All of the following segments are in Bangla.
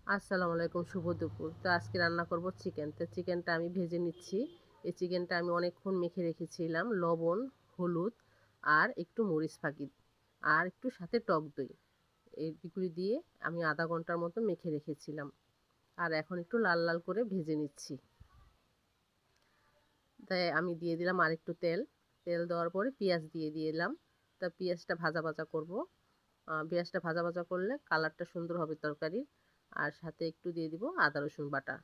আসসালামু আলাইকুম, শুভ দুপুর। তো আজকে রান্না করব চিকেন। তো চিকেনটা আমি ভেজে নিচ্ছি। এই চিকেনটা আমি অনেকক্ষণ মেখে রেখেছিলাম লবণ, হলুদ আর একটু মরিচ ফাঁকি আর একটু সাথে টক দই। এইগুলি দিয়ে আমি আধা ঘন্টার মতো মেখে রেখেছিলাম। আর এখন একটু লাল লাল করে ভেজে নিচ্ছি। তাই আমি দিয়ে দিলাম আরেকটু তেল। তেল দেওয়ার পরে পেঁয়াজ দিয়ে দিলাম। তা পেঁয়াজটা ভাজা ভাজা করব। পেঁয়াজটা ভাজা ভাজা করলে কালারটা সুন্দর হবে তরকারির। আর সাথে একটু দিয়ে দিব আদা রসুন বাটা।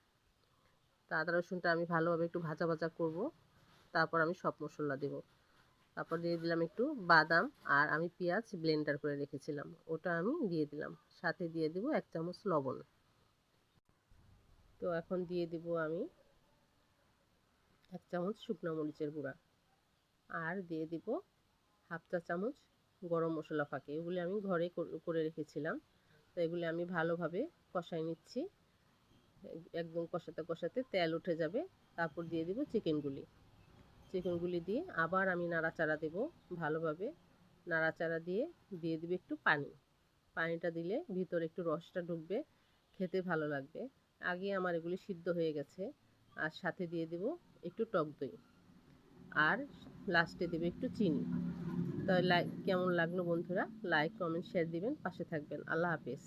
তো আদা রসুনটা আমি ভালোভাবে একটু ভাজা ভাজা করব। তারপর আমি সব মশলা দেব। তারপর দিয়ে দিলাম একটু বাদাম। আর আমি পেঁয়াজ ব্লেন্ডার করে রেখেছিলাম, ওটা আমি দিয়ে দিলাম। সাথে দিয়ে দিব 1 চামচ লবণ। তো এখন দিয়ে দিব আমি 1 চামচ শুকনো মরিচের গুঁড়া। আর দিয়ে দিব হাফ চা চামচ গরম মশলা ফাঁকি। এগুলি আমি ঘরে করে রেখেছিলাম। তো এগুলি আমি ভালোভাবে কষাই নিচ্ছি। একদম কষাতে কষাতে তেল উঠে যাবে। তারপর দিয়ে দিব চিকেনগুলি দিয়ে আবার আমি নাড়াচাড়া দেব ভালোভাবে। নাড়াচাড়া দিয়ে দিয়ে দিব একটু পানি। পানিটা দিলে ভিতরে একটু রসটা ঢুকবে, খেতে ভালো লাগবে। আগে আমার এগুলি সিদ্ধ হয়ে গেছে। আর সাথে দিয়ে দেব একটু টক দই। আর লাস্টে দেবে একটু চিনি। তো কেমন লাগলো বন্ধুরা? লাইক, কমেন্ট, শেয়ার দিবেন, পাশে থাকবেন। আল্লাহ হাফেজ।